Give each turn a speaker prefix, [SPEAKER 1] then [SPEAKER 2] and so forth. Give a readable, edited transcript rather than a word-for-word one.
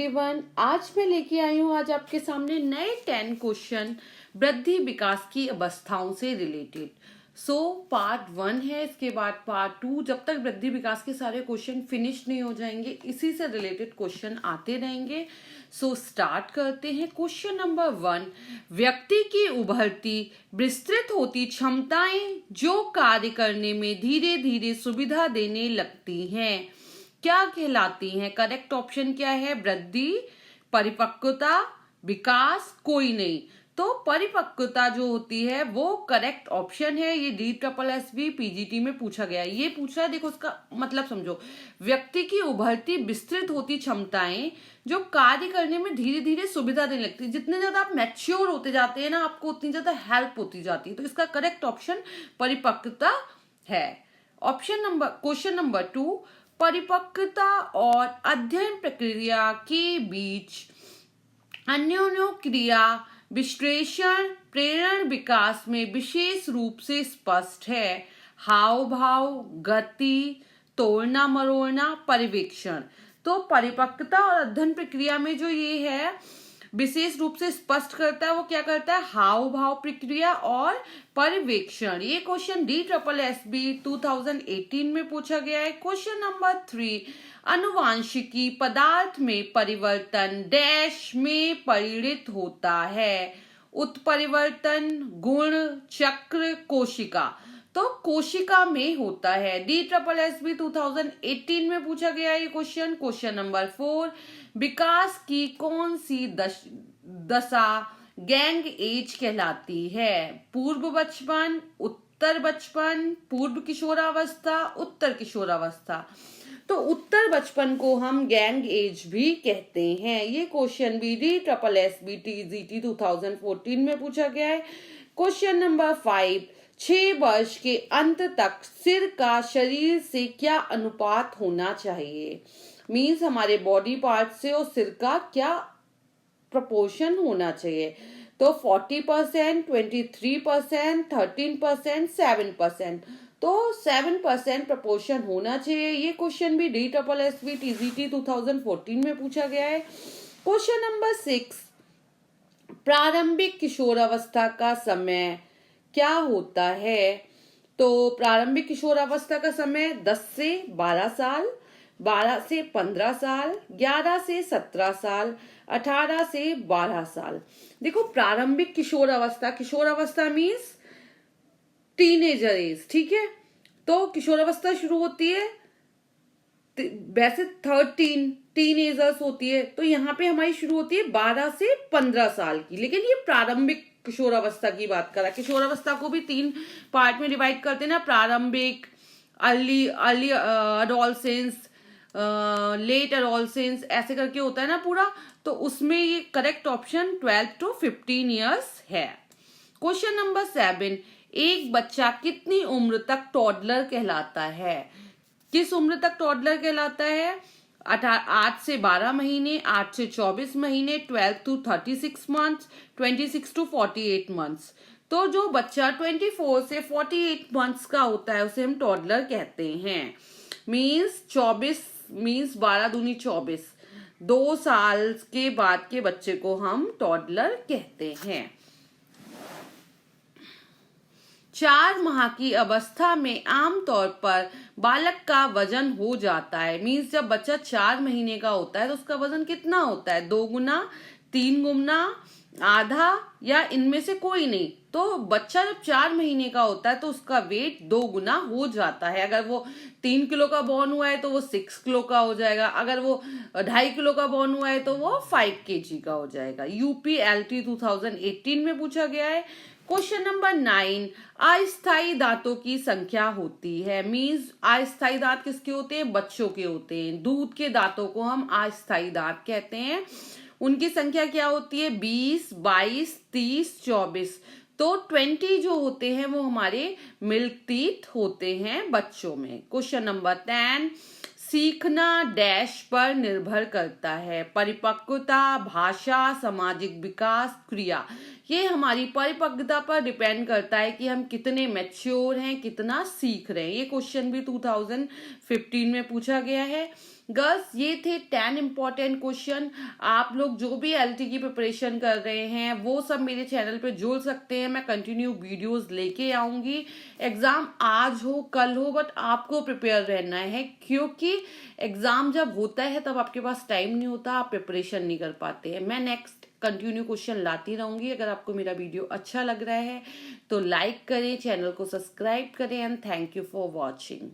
[SPEAKER 1] Everyone, आज मैं लेके आई हूँ आज आपके सामने नए 10 क्वेश्चन वृद्धि विकास की अवस्थाओं से रिलेटेड। पार्ट 1 है, इसके बाद पार्ट 2। जब तक वृद्धि विकास के सारे क्वेश्चन फिनिश नहीं हो जाएंगे इसी से रिलेटेड क्वेश्चन आते रहेंगे। स्टार्ट करते हैं। क्वेश्चन नंबर 1, व्यक्ति की उभरती विस्तृत होती क्षमताएं जो कार्य करने में धीरे धीरे सुविधा देने लगती हैं क्या कहलाती हैं? करेक्ट ऑप्शन क्या है? वृद्धि, परिपक्वता, विकास, कोई नहीं। तो परिपक्वता जो होती है वो करेक्ट ऑप्शन है। ये DSSB PGT में पूछा गया है। ये पूछा है, देखो उसका मतलब समझो। व्यक्ति की उभरती विस्तृत होती क्षमताएं जो कार्य करने में धीरे धीरे सुविधा देने लगती है। जितने ज्यादा आप मैच्योर होते जाते हैं ना, आपको उतनी ज्यादा हेल्प होती जाती है। तो इसका करेक्ट ऑप्शन परिपक्वता है। क्वेश्चन नंबर 2, परिपक्वता और अध्ययन प्रक्रिया के बीच अन्योन्य क्रिया विश्लेषण प्रेरण विकास में विशेष रूप से स्पष्ट है। हाव भाव, गति, तोड़ना मरोड़ना, पर्यवेक्षण। तो परिपक्वता और अध्ययन प्रक्रिया में जो ये है विशेष रूप से स्पष्ट करता है, वो क्या करता है? हाव भाव प्रक्रिया और पर्यवेक्षण। ये क्वेश्चन DSSB 2018 में पूछा गया है। क्वेश्चन नंबर 3, अनुवांशिकी पदार्थ में परिवर्तन डैश में परिणित होता है। उत्परिवर्तन, गुण, चक्र, कोशिका। तो कोशिका में होता है। DSSB 2018 में पूछा गया है ये क्वेश्चन। क्वेश्चन नंबर 4, विकास की कौन सी दशा गैंग एज कहलाती है? पूर्व बचपन, उत्तर बचपन, पूर्व किशोरावस्था, उत्तर किशोरावस्था। तो उत्तर बचपन को हम गैंग एज भी कहते हैं। ये क्वेश्चन भी DSSB TGT 2014 में पूछा गया है। क्वेश्चन नंबर 5, 6 वर्ष के अंत तक सिर का शरीर से क्या अनुपात होना चाहिए? मीन्स हमारे बॉडी पार्ट से और सिर का क्या प्रपोर्शन होना चाहिए? तो 40%, 23%, 13%, 7%। तो 7% प्रपोर्शन होना चाहिए। ये क्वेश्चन भी DSSB TGT 2014 में पूछा गया है। क्वेश्चन नंबर 6, प्रारंभिक किशोरावस्था का समय क्या होता है? तो प्रारंभिक किशोरावस्था का समय 10 से 12 साल, 12 से 15 साल, 11 से 17 साल, 18 से 12 साल। देखो प्रारंभिक किशोरावस्था, किशोरावस्था मीन्स टीनेजर एज, ठीक है। तो किशोरावस्था शुरू होती है, वैसे 13 टीनेजर्स होती है, तो यहाँ पे हमारी शुरू होती है 12 से 15 साल की। लेकिन ये प्रारंभिक किशोरावस्था की बात करा। किशोरावस्था को भी 3 पार्ट में डिवाइड करते हैं ना, प्रारंभिक, अर्ली अडोलसेंस, लेट अडोलसेंस, ऐसे करके होता है ना पूरा। तो उसमें ये करेक्ट ऑप्शन 12 to 15 ईयर्स है। क्वेश्चन नंबर 7, एक बच्चा कितनी उम्र तक टॉडलर कहलाता है? किस उम्र तक टॉडलर कहलाता है? 8 से 12 महीने, 8 से 24 महीने, 12 to 36 मंथ्स, 26 to 48 मंथ्स। तो जो बच्चा 24 से 48 मंथ्स का होता है उसे हम टॉडलर कहते हैं। मीन्स 24 मीन्स 12 दूनी 24, 2 साल के बाद के बच्चे को हम टॉडलर कहते हैं। 4 माह की अवस्था में आमतौर पर बालक का वजन हो जाता है। मीन्स जब बच्चा 4 महीने का होता है तो उसका वजन कितना होता है? 2 गुना, 3 गुना, आधा, या इनमें से कोई नहीं। तो बच्चा जब 4 महीने का होता है तो उसका वेट 2 गुना हो जाता है। अगर वो 3 किलो का बॉर्न हुआ है तो वो 6 किलो का हो जाएगा। अगर वो 2.5 किलो का बॉर्न हुआ है तो वो 5 kg का हो जाएगा। UPLT 2018 में पूछा गया है। क्वेश्चन नंबर 9, अस्थायी दांतों की संख्या होती है। मीन्स अस्थायी दांत किसके होते हैं? बच्चों के होते हैं। दूध के दांतों को हम अस्थायी दांत कहते हैं। उनकी संख्या क्या होती है? 20, 22, 30, 24। तो 20 जो होते हैं वो हमारे मिल्क टीथ होते हैं बच्चों में। क्वेश्चन नंबर 10, सीखना डैश पर निर्भर करता है? परिपक्वता, भाषा, सामाजिक विकास, क्रिया। ये हमारी परिपक्वता पर डिपेंड करता है कि हम कितने मैच्योर हैं, कितना सीख रहे हैं। ये क्वेश्चन भी 2015 में पूछा गया है। गर्ल्स ये थे 10 इम्पॉर्टेंट क्वेश्चन। आप लोग जो भी एलटी की प्रिपरेशन कर रहे हैं वो सब मेरे चैनल पे जुड़ सकते हैं। मैं कंटिन्यू वीडियोस लेके आऊंगी। एग्जाम आज हो कल हो, बट आपको प्रिपेयर रहना है, क्योंकि एग्जाम जब होता है तब आपके पास टाइम नहीं होता, आप प्रिपरेशन नहीं कर पाते हैं। मैं नेक्स्ट कंटिन्यू क्वेश्चन लाती रहूंगी। अगर आपको मेरा वीडियो अच्छा लग रहा है तो लाइक करें, चैनल को सब्सक्राइब करें, and thank you for watching.